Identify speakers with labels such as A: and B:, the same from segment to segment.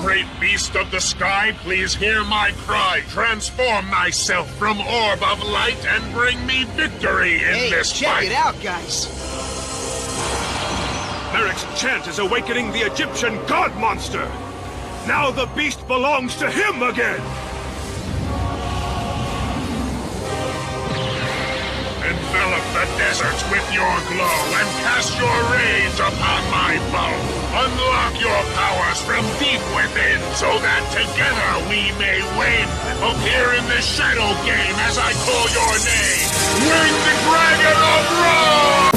A: Great beast of the sky, please hear my cry. Transform thyself from orb of light and bring me victory in this fight.
B: Check it out, guys.
C: Merrick's chant is awakening the Egyptian god monster. Now the beast belongs to him again.
A: Envelop the deserts with your glow and cast your rays upon my bow. Unlock your powers from deep within so that together we may win. Appear in the shadow game as I call your name. Winged Dragon of Ra!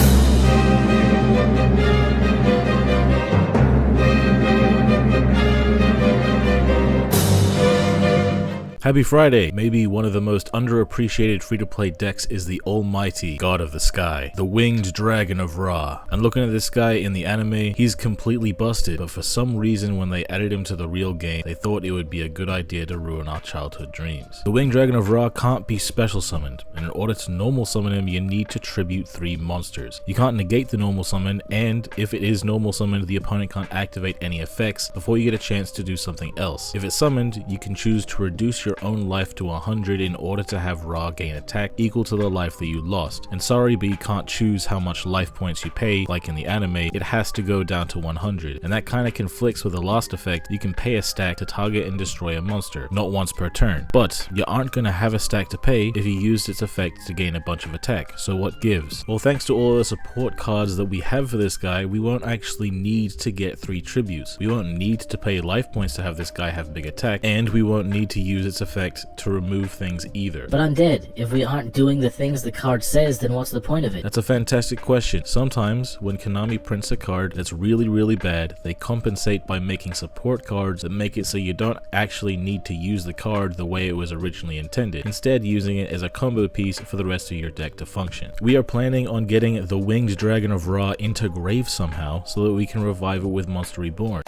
D: Happy Friday! Maybe one of the most underappreciated free-to-play decks is the almighty God of the Sky, the Winged Dragon of Ra. And looking at this guy in the anime, he's completely busted, but for some reason when they added him to the real game, they thought it would be a good idea to ruin our childhood dreams. The Winged Dragon of Ra can't be special summoned, and in order to normal summon him, you need to tribute 3 monsters. You can't negate the normal summon, and if it is normal summoned, the opponent can't activate any effects before you get a chance to do something else. If it's summoned, you can choose to reduce your own life to 100 in order to have Ra gain attack equal to the life that you lost. And sorry, but you can't choose how much life points you pay like in the anime. It has to go down to 100, and that kind of conflicts with the last effect. You can pay a stack to target and destroy a monster, not once per turn, but you aren't going to have a stack to pay if you used its effect to gain a bunch of attack, so what gives? Well, thanks to all the support cards that we have for this guy, we won't actually need to get 3 tributes. We won't need to pay life points to have this guy have big attack, and we won't need to use its effect to remove things either.
E: But undead, if we aren't doing the things the card says, then what's the point of it?
D: That's a fantastic question. Sometimes when Konami prints a card that's really bad, they compensate by making support cards that make it so you don't actually need to use the card the way it was originally intended, instead using it as a combo piece for the rest of your deck to function. We are planning on getting the Winged Dragon of Ra into Grave somehow so that we can revive it with Monster Reborn.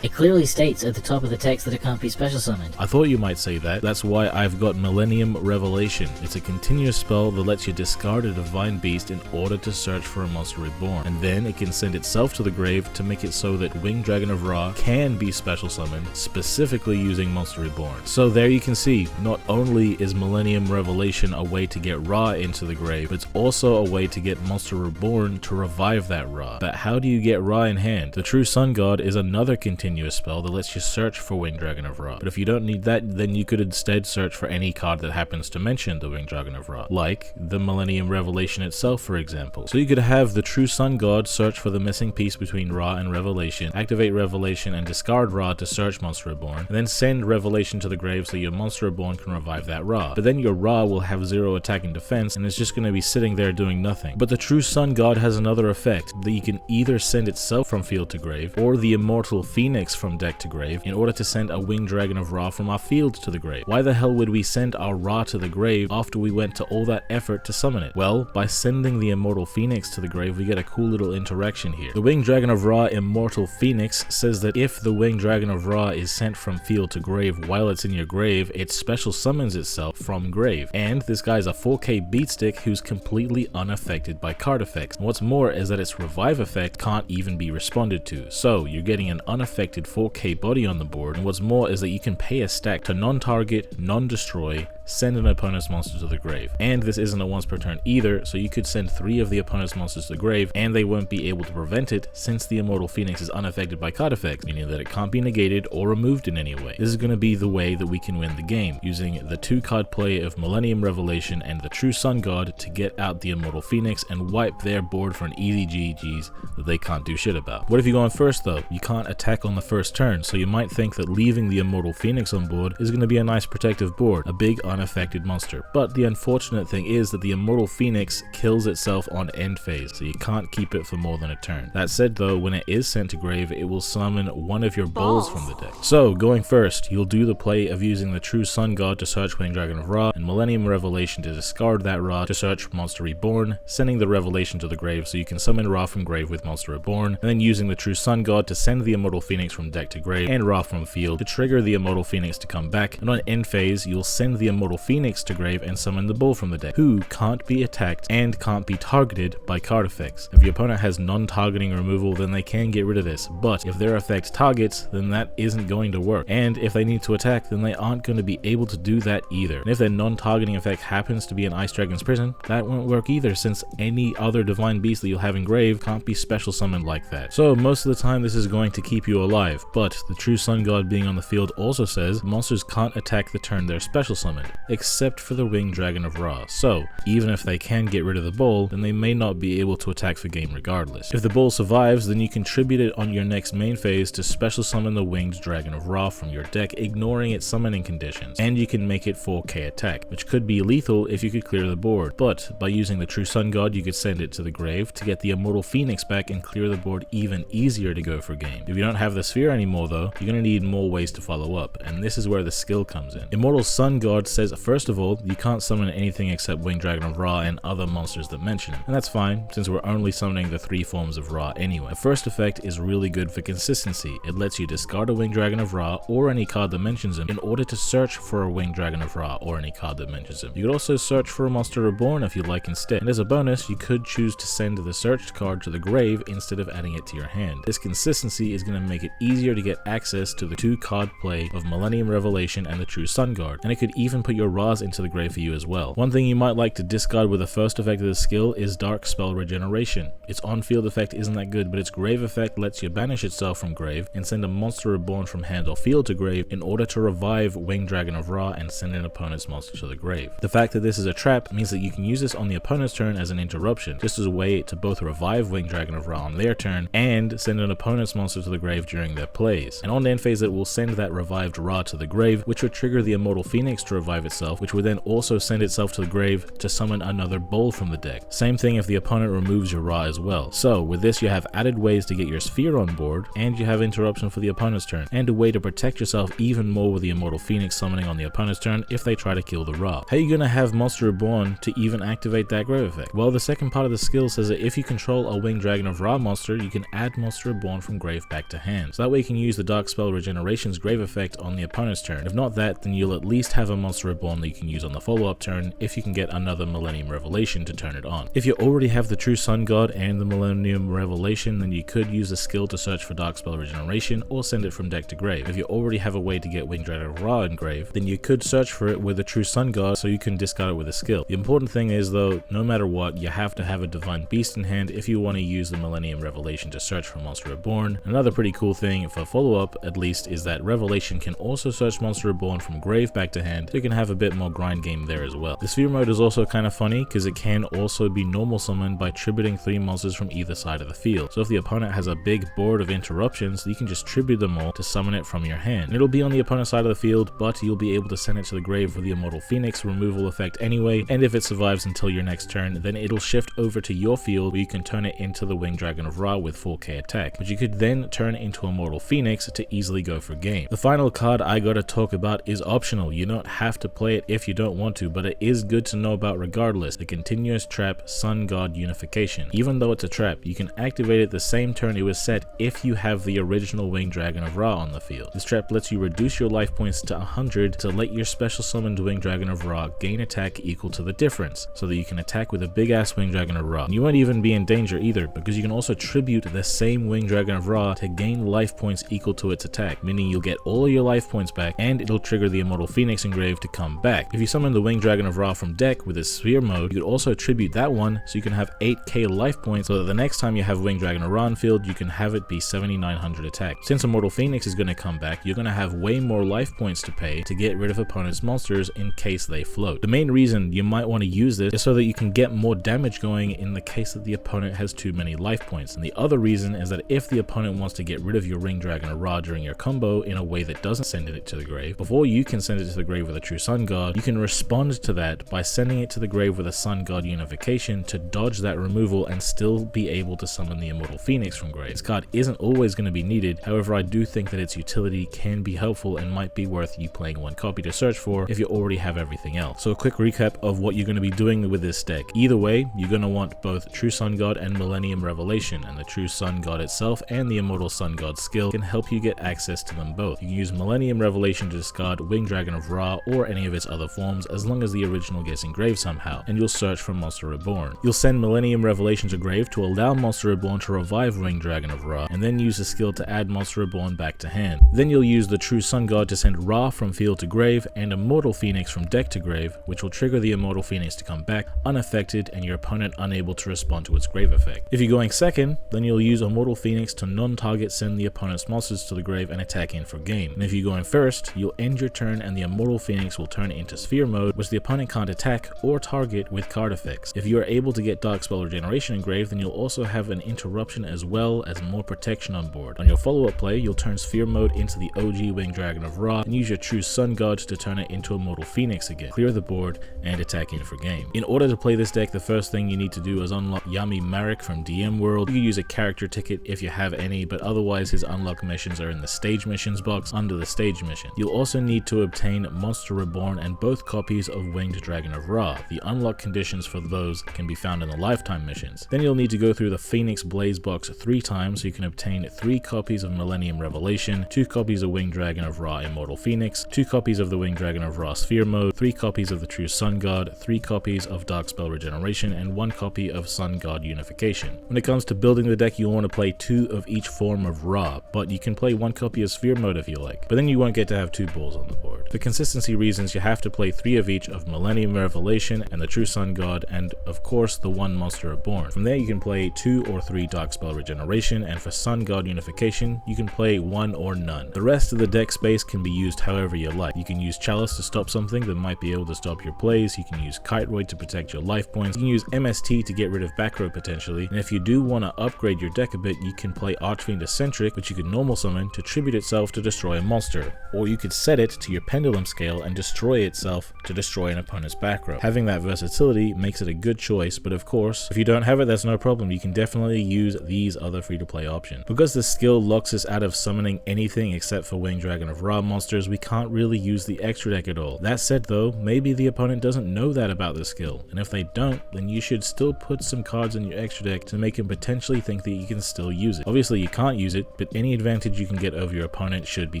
E: It clearly states at the top of the text that it can't be special summoned.
D: I thought you might say that. That's why I've got Millennium Revelation. It's a continuous spell that lets you discard a divine beast in order to search for a monster reborn, and then it can send itself to the grave to make it so that Winged Dragon of Ra can be special summoned, specifically using Monster Reborn. So there you can see, not only is Millennium Revelation a way to get Ra into the grave, but it's also a way to get Monster Reborn to revive that Ra. But how do you get Ra in hand? The True Sun God is another continuous spell that lets you search for Winged Dragon of Ra. But if you don't need that, then you could instead search for any card that happens to mention the Winged Dragon of Ra, like the Millennium Revelation itself, for example. So you could have the True Sun God search for the missing piece between Ra and Revelation, activate Revelation and discard Ra to search Monster Reborn, and then send Revelation to the grave so your Monster Reborn can revive that Ra. But then your Ra will have 0 attack and defense, and it's just going to be sitting there doing nothing. But the True Sun God has another effect that you can either send itself from field to grave, or the Immortal Phoenix from deck to grave in order to send a Winged Dragon of Ra from our field to the grave. Why the hell would we send our Ra to the grave after we went to all that effort to summon it? Well, by sending the Immortal Phoenix to the grave, we get a cool little interaction here. The Winged Dragon of Ra Immortal Phoenix says that if the Winged Dragon of Ra is sent from field to grave while it's in your grave, it special summons itself from grave. And this guy's a 4K beatstick who's completely unaffected by card effects. And what's more is that its revive effect can't even be responded to. So you're getting an unaffected 4K body on the board, and what's more is that you can pay a stack to non-target, non-destroy, send an opponent's monster to the grave. And this isn't a once per turn either, so you could send 3 of the opponent's monsters to the grave and they won't be able to prevent it since the Immortal Phoenix is unaffected by card effects, meaning that it can't be negated or removed in any way. This is going to be the way that we can win the game, using the 2-card play of Millennium Revelation and the True Sun God to get out the Immortal Phoenix and wipe their board for an easy GG's that they can't do shit about. What if you go on first though? You can't attack on the first turn, so you might think that leaving the Immortal Phoenix on board is going to be a nice protective board, a big unaffected monster. But the unfortunate thing is that the Immortal Phoenix kills itself on end phase, so you can't keep it for more than a turn. That said though, when it is sent to grave, it will summon one of your balls from the deck. So going first, you'll do the play of using the True Sun God to search Winged Dragon of Ra and Millennium Revelation to discard that Ra to search Monster Reborn, sending the Revelation to the grave so you can summon Ra from grave with Monster Reborn, and then using the True Sun God to send the Immortal Phoenix from deck to grave and Ra from field to trigger the Immortal Phoenix to come back, and on end phase you'll send the Immortal Immortal Phoenix to grave and summon the bull from the deck, who can't be attacked and can't be targeted by card effects. If your opponent has non-targeting removal, then they can get rid of this, but if their effect targets, then that isn't going to work, and if they need to attack, then they aren't going to be able to do that either. And if their non-targeting effect happens to be an Ice Dragon's Prison, that won't work either, since any other divine beast that you'll have in grave can't be special summoned like that. So most of the time this is going to keep you alive, but the true Sun God being on the field also says monsters can't attack the turn they're special summoned, except for the Winged Dragon of Ra. So even if they can get rid of the bull, then they may not be able to attack for game regardless. If the bull survives, then you can tribute it on your next main phase to special summon the Winged Dragon of Ra from your deck, ignoring its summoning conditions, and you can make it 4k attack, which could be lethal if you could clear the board, but by using the true Sun God you could send it to the grave to get the Immortal Phoenix back and clear the board even easier to go for game. If you don't have the sphere anymore though, you're going to need more ways to follow up, and this is where the skill comes in. Immortal Sun God says first of all, you can't summon anything except Winged Dragon of Ra and other monsters that mention it, and that's fine since we're only summoning the 3 forms of Ra anyway. The first effect is really good for consistency. It lets you discard a Winged Dragon of Ra or any card that mentions him in order to search for a Winged Dragon of Ra or any card that mentions him. You could also search for a Monster Reborn if you like instead, and as a bonus you could choose to send the searched card to the grave instead of adding it to your hand. This consistency is going to make it easier to get access to the 2-card play of Millennium Revelation and the true Sun God, and it could even put your Ras into the grave for you as well. One thing you might like to discard with the first effect of the skill is Dark Spell Regeneration. Its on-field effect isn't that good, but its grave effect lets you banish itself from grave and send a Monster Reborn from hand or field to grave in order to revive Winged Dragon of Ra and send an opponent's monster to the grave. The fact that this is a trap means that you can use this on the opponent's turn as an interruption, just as a way to both revive Winged Dragon of Ra on their turn and send an opponent's monster to the grave during their plays. And on end phase it will send that revived Ra to the grave, which would trigger the Immortal Phoenix to revive itself, which would then also send itself to the grave to summon another bull from the deck. Same thing if the opponent removes your Ra as well. So with this you have added ways to get your sphere on board, and you have interruption for the opponent's turn, and a way to protect yourself even more with the Immortal Phoenix summoning on the opponent's turn if they try to kill the Ra. How are you gonna have Monster Reborn to even activate that grave effect? Well, the second part of the skill says that if you control a Winged Dragon of Ra monster, you can add Monster Reborn from grave back to hand. So that way you can use the Dark Spell Regeneration's grave effect on the opponent's turn. If not that, then you'll at least have a Monster Reborn that you can use on the follow-up turn if you can get another Millennium Revelation to turn it on. If you already have the true Sun God and the Millennium Revelation, then you could use the skill to search for Dark Spell Regeneration or send it from deck to grave. If you already have a way to get Winged Dragon of Ra in grave, then you could search for it with the true Sun God so you can discard it with a skill. The important thing is though, no matter what, you have to have a Divine Beast in hand if you want to use the Millennium Revelation to search for Monster Reborn. Another pretty cool thing for follow-up at least is that Revelation can also search Monster Reborn from grave back to hand, so you can have a bit more grind game there as well. The sphere mode is also kind of funny because it can also be normal summoned by tributing 3 monsters from either side of the field. So if the opponent has a big board of interruptions, you can just tribute them all to summon it from your hand. And it'll be on the opponent's side of the field, but you'll be able to send it to the grave with the Immortal Phoenix removal effect anyway, and if it survives until your next turn, then it'll shift over to your field where you can turn it into the Winged Dragon of Ra with 4k attack, but you could then turn it into Immortal Phoenix to easily go for game. The final card I gotta talk about is optional. You don't have to play it if you don't want to, but it is good to know about regardless. The Continuous Trap Sun God Unification. Even though it's a trap, you can activate it the same turn it was set if you have the original Winged Dragon of Ra on the field. This trap lets you reduce your life points to 100 to let your special summoned Winged Dragon of Ra gain attack equal to the difference, so that you can attack with a big ass Winged Dragon of Ra. And you won't even be in danger either, because you can also tribute the same Winged Dragon of Ra to gain life points equal to its attack, meaning you'll get all of your life points back and it'll trigger the Immortal Phoenix engraved to come back. If you summon the Winged Dragon of Ra from deck with a sphere mode, you could also tribute that one so you can have 8k life points, so that the next time you have Winged Dragon of Ra on field, you can have it be 7900 attack. Since Immortal Phoenix is going to come back, you're going to have way more life points to pay to get rid of opponent's monsters in case they float. The main reason you might want to use this is so that you can get more damage going in the case that the opponent has too many life points. And the other reason is that if the opponent wants to get rid of your Winged Dragon of Ra during your combo in a way that doesn't send it to the grave, before you can send it to the grave with a true Sun God, you can respond to that by sending it to the grave with a Sun God Unification to dodge that removal and still be able to summon the Immortal Phoenix from grave. This card isn't always going to be needed, however I do think that its utility can be helpful and might be worth you playing one copy to search for if you already have everything else. So a quick recap of what you're going to be doing with this deck. Either way, you're going to want both True Sun God and Millennium Revelation, and the True Sun God itself and the Immortal Sun God skill can help you get access to them both. You can use Millennium Revelation to discard Winged Dragon of Ra or any of its other forms as long as the original gets engraved somehow, and you'll search for Monster Reborn. You'll send Millennium Revelation to grave to allow Monster Reborn to revive Winged Dragon of Ra, and then use the skill to add Monster Reborn back to hand. Then you'll use the True Sun God to send Ra from field to grave and Immortal Phoenix from deck to grave, which will trigger the Immortal Phoenix to come back unaffected and your opponent unable to respond to its grave effect. If you're going second, then you'll use Immortal Phoenix to non-target send the opponent's monsters to the grave and attack in for game. And if you're going first, you'll end your turn and the Immortal Phoenix will turn into Sphere mode, which the opponent can't attack or target with card effects. If you are able to get Dark Spell Regeneration engraved, then you'll also have an interruption as well as more protection on board. On your follow-up play, you'll turn Sphere mode into the OG Winged Dragon of Ra and use your True Sun God to turn it into Immortal Phoenix again, clear the board, and attack in for game. In order to play this deck, the first thing you need to do is unlock Yami Marek from DM World. You can use a character ticket if you have any, but otherwise his unlock missions are in the stage missions box under the stage mission. You'll also need to obtain Monster Reborn and both copies of Winged Dragon of Ra. The unlock conditions for those can be found in the lifetime missions. Then you'll need to go through the Phoenix Blaze box 3 times so you can obtain 3 copies of Millennium Revelation, 2 copies of Winged Dragon of Ra Immortal Phoenix, 2 copies of the Winged Dragon of Ra Sphere mode, 3 copies of the True Sun God, 3 copies of Dark Spell Regeneration, and 1 copy of Sun God Unification. When it comes to building the deck, you'll want to play 2 of each form of Ra, but you can play 1 copy of Sphere mode if you like, but then you won't get to have 2 balls on the board. For consistency reasons, you have to play 3 of each of Millennium Revelation and the True Sun God, and of course the 1 Monster Reborn. From there you can play 2 or 3 Dark Spell Regeneration, and for Sun God Unification you can play 1 or none. The rest of the deck space can be used however you like. You can use Chalice to stop something that might be able to stop your plays, you can use Kiteroid to protect your life points, you can use MST to get rid of back row potentially, and if you do want to upgrade your deck a bit, you can play Archfiend Eccentric, which you could normal summon to tribute itself to destroy a monster, or you could set it to your Pendulum Scale and destroy itself to destroy an opponent's back row. Having that versatility makes it a good choice, but of course, if you don't have it, that's no problem. You can definitely use these other free-to-play options. Because the skill locks us out of summoning anything except for Winged Dragon of Ra monsters, we can't really use the extra deck at all. That said though, maybe the opponent doesn't know that about the skill, and if they don't, then you should still put some cards in your extra deck to make him potentially think that you can still use it. Obviously you can't use it, but any advantage you can get over your opponent should be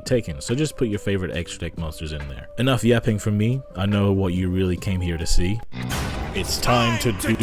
D: taken, so just put your favorite extra deck monsters in there. Enough yapping from me, I know what you really came here to see. It's time to do.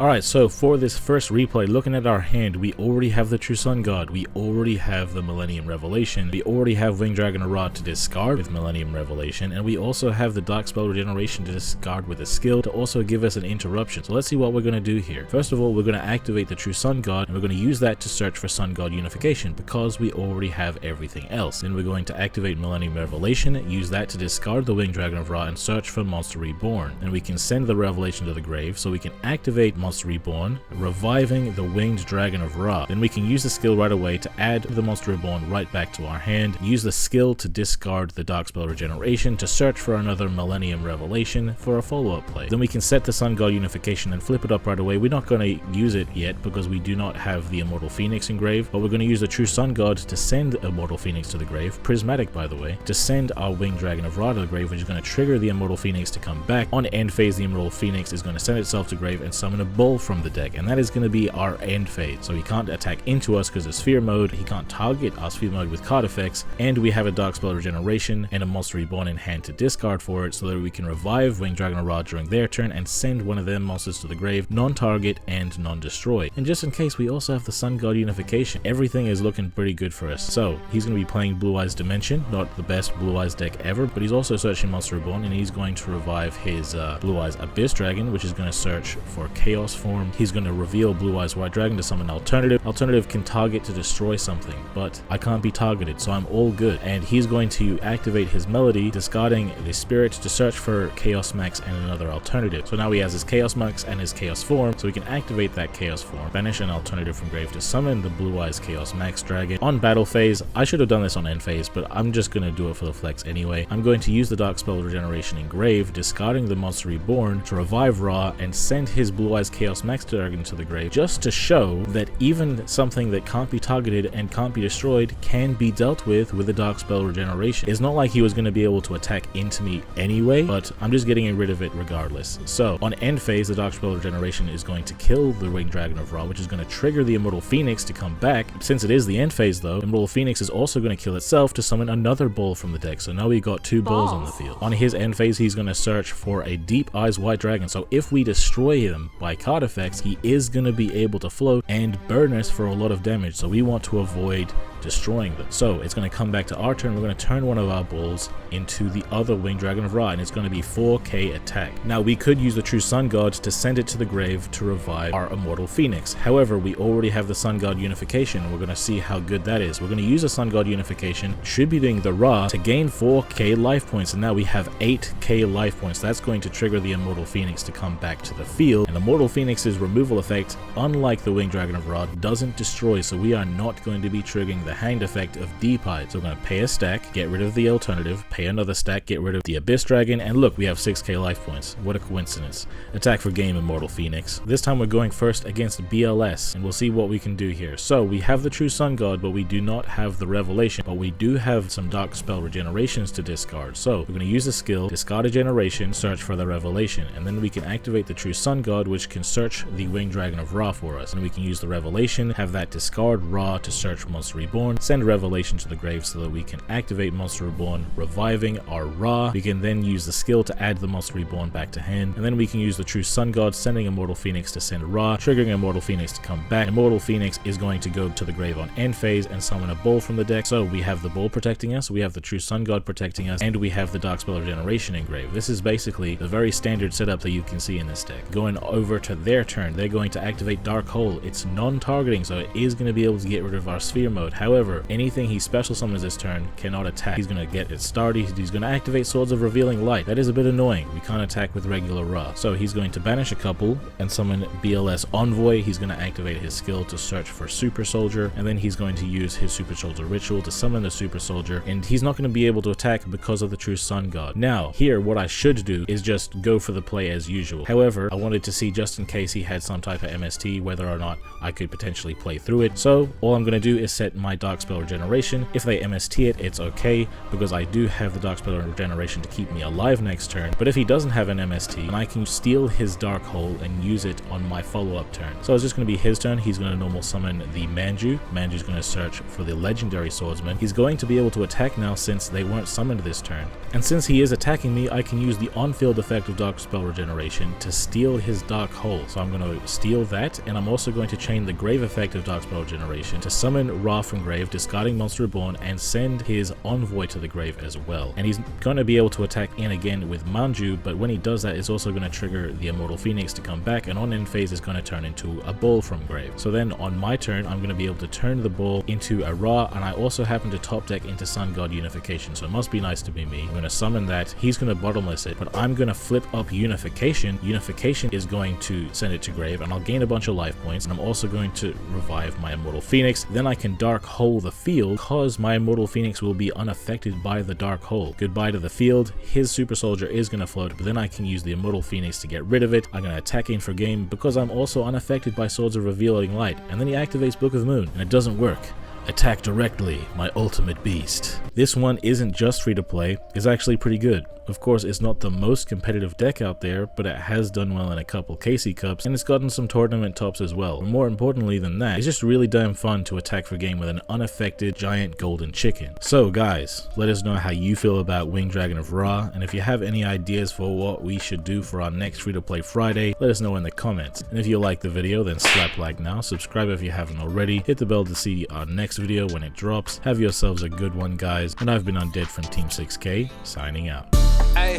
D: Alright, so for this first replay, looking at our hand, we already have the True Sun God, we already have the Millennium Revelation, we already have Winged Dragon of Ra to discard with Millennium Revelation, and we also have the Dark Spell Regeneration to discard with a skill to also give us an interruption. So let's see what we're going to do here. First of all, we're going to activate the True Sun God, and we're going to use that to search for Sun God Unification because we already have everything else. Then we're going to activate Millennium Revelation, use that to discard the Winged Dragon of Ra and search for Monster Reborn. And we can send the Revelation to the grave so we can activate Monster Reborn, reviving the Winged Dragon of Ra. Then we can use the skill right away to add the Monster Reborn right back to our hand, use the skill to discard the Dark Spell Regeneration to search for another Millennium Revelation for a follow-up play. Then we can set the Sun God Unification and flip it up right away. We're not going to use it yet because we do not have the Immortal Phoenix engraved, but we're going to use the True Sun God to send Immortal Phoenix to the grave, prismatic by the way, to send our Winged Dragon of Ra to the grave, which is going to trigger the Immortal Phoenix to come back. On end phase, the Immortal Phoenix is going to send itself to grave and summon a bull from the deck, and that is going to be our end phase. So he can't attack into us because it's Sphere mode, he can't target our Sphere mode with card effects, and we have a Dark Spell Regeneration and a Monster Reborn in hand to discard for it so that we can revive Winged Dragon of Ra during their turn and send one of their monsters to the grave, non-target and non-destroy. And just in case, we also have the Sun God Unification. Everything is looking pretty good for us. So he's going to be playing Blue Eyes Dimension, not the best Blue Eyes deck ever, but he's also searching Monster Reborn, and he's going to revive his Blue Eyes Abyss Dragon, which is going to search for Chaos form. He's going to reveal Blue Eyes White Dragon to summon Alternative. Alternative can target to destroy something, but I can't be targeted, so I'm all good. And he's going to activate his Melody, discarding the Spirit to search for Chaos Max and another Alternative. So now he has his Chaos Max and his Chaos form, so we can activate that Chaos form, banish an Alternative from grave to summon the Blue Eyes Chaos Max Dragon. On battle phase, I should have done this on end phase, but I'm just going to do it for the flex anyway. I'm going to use the Dark Spell Regeneration in grave, discarding the Monster Reborn to revive Ra and send his Blue Eyes Chaos Max Dragon to the grave, just to show that even something that can't be targeted and can't be destroyed can be dealt with a Dark Spell Regeneration. It's not like he was going to be able to attack into me anyway, but I'm just getting rid of it regardless. So on end phase, the Dark Spell Regeneration is going to kill the Winged Dragon of Ra, which is going to trigger the Immortal Phoenix to come back. Since it is the end phase though, Immortal Phoenix is also going to kill itself to summon another ball from the deck. So now we got 2 balls on the field. On his end phase, he's going to search for a Deep Eyes White Dragon. So if we destroy him by card effects, he is going to be able to float and burn us for a lot of damage. So we want to avoid destroying them. So it's going to come back to our turn. We're going to turn one of our balls into the other Winged Dragon of Ra, and it's going to be 4k attack. Now we could use the True Sun God to send it to the grave to revive our Immortal Phoenix. However, we already have the Sun God Unification, and we're going to see how good that is. We're going to use the Sun God Unification, tributing the Ra to gain 4k life points, and now we have 8k life points. That's going to trigger the Immortal Phoenix to come back to the field, and Immortal Phoenix's removal effect, unlike the Winged Dragon of Ra, doesn't destroy, so we are not going to be triggering the hanged effect of Deep Eyes. So we're going to pay a stack, get rid of the alternative, pay another stack, get rid of the Abyss Dragon, and look, we have 6k life points. What a coincidence. Attack for game, Immortal Phoenix. This time we're going first against BLS, and we'll see what we can do here. So we have the True Sun God, but we do not have the Revelation, but we do have some Dark Spell Regenerations to discard. So we're going to use a skill, discard a generation, search for the Revelation, and then we can activate the True Sun God, which can search the Winged Dragon of Ra for us. And we can use the Revelation, have that discard Ra to search Monster Reborn, send Revelation to the grave so that we can activate Monster Reborn, reviving our Ra. We can then use the skill to add the Monster Reborn back to hand, and then we can use the True Sun God, sending Immortal Phoenix to send Ra, triggering Immortal Phoenix to come back. Immortal Phoenix is going to go to the grave on end phase and summon a ball from the deck. So we have the ball protecting us, we have the True Sun God protecting us, and we have the Dark Spell Regeneration in grave. This is basically the very standard setup that you can see in this deck. Going over to their turn, they're going to activate Dark Hole. It's non-targeting, so it is going to be able to get rid of our Sphere Mode. However, anything he special summons this turn cannot attack. He's going to get it started. He's going to activate Swords of Revealing Light. That is a bit annoying. We can't attack with regular Ra. So he's going to banish a couple and summon BLS Envoy. He's going to activate his skill to search for Super Soldier, and then he's going to use his Super Soldier ritual to summon the Super Soldier, and he's not going to be able to attack because of the True Sun God. Now, here, what I should do is just go for the play as usual. However, I wanted to see, just in case he had some type of MST, whether or not I could potentially play through it. So all I'm going to do is set my Dark Spell Regeneration. If they MST it, it's okay, because I do have the Dark Spell Regeneration to keep me alive next turn. But if he doesn't have an MST, then I can steal his Dark Hole and use it on my follow-up turn. So it's just going to be his turn. He's going to normal summon the Manju. Manju's going to search for the Legendary Swordsman. He's going to be able to attack now since they weren't summoned this turn. And since he is attacking me, I can use the on-field effect of Dark Spell Regeneration to steal his Dark Hole. So I'm going to steal that, and I'm also going to chain the Grave effect of Dark Spell Regeneration to summon Ra from grave, discarding Monster Reborn, and send his Envoy to the grave as well. And he's going to be able to attack in again with Manju, but when he does that, it's also going to trigger the Immortal Phoenix to come back, and on end phase is going to turn into a ball from grave. So then on my turn, I'm going to be able to turn the ball into a Ra, and I also happen to top deck into Sun God Unification, so it must be nice to be me. I'm going to summon that. He's going to bottomless it, but I'm going to flip up Unification. Unification is going to send it to grave, and I'll gain a bunch of life points, and I'm also going to revive my Immortal Phoenix. Then I can Dark Hole the field, because my Immortal Phoenix will be unaffected by the Dark Hole. Goodbye to the field. His Super Soldier is going to float, but then I can use the Immortal Phoenix to get rid of it. I'm going to attack in for game because I'm also unaffected by Swords of Revealing Light, and then he activates Book of Moon, and it doesn't work. Attack directly, my ultimate beast. This one isn't just free to play, it's actually pretty good. Of course, it's not the most competitive deck out there, but it has done well in a couple KC Cups, and it's gotten some tournament tops as well. And more importantly than that, it's just really damn fun to attack for game with an unaffected giant golden chicken. So guys, let us know how you feel about Winged Dragon of Ra, and if you have any ideas for what we should do for our next free to play Friday, let us know in the comments. And if you like the video, then slap like now, subscribe if you haven't already, hit the bell to see our next video when it drops. Have yourselves a good one, guys, and I've been Undead from Team 6K, signing out.
B: Hey,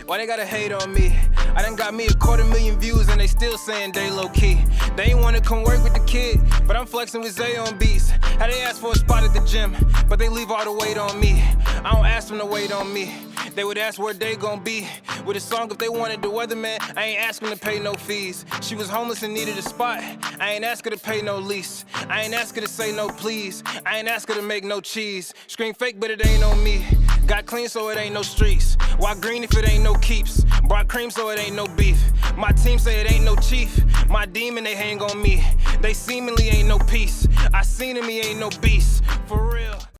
B: why they gotta hate on me? I done got me 250,000 views and they still saying they low key. They ain't wanna come work with the kid, but I'm flexing with Zay on beats. How they ask for a spot at the gym, but they leave all the weight on me. I don't ask them to wait on me. They would ask where they gon' be with a song if they wanted the weatherman. I ain't asking to pay no fees. She was homeless and needed a spot. I ain't ask her to pay no lease. I ain't ask her to say no please. I ain't ask her to make no cheese. Scream fake, but it ain't on me. Got clean so it ain't no streets. Why green if it ain't no keeps? Brought cream so it ain't no beef. My team say it ain't no chief. My demon, they hang on me. They seemingly ain't no peace. I seen him, he ain't no beast. For real.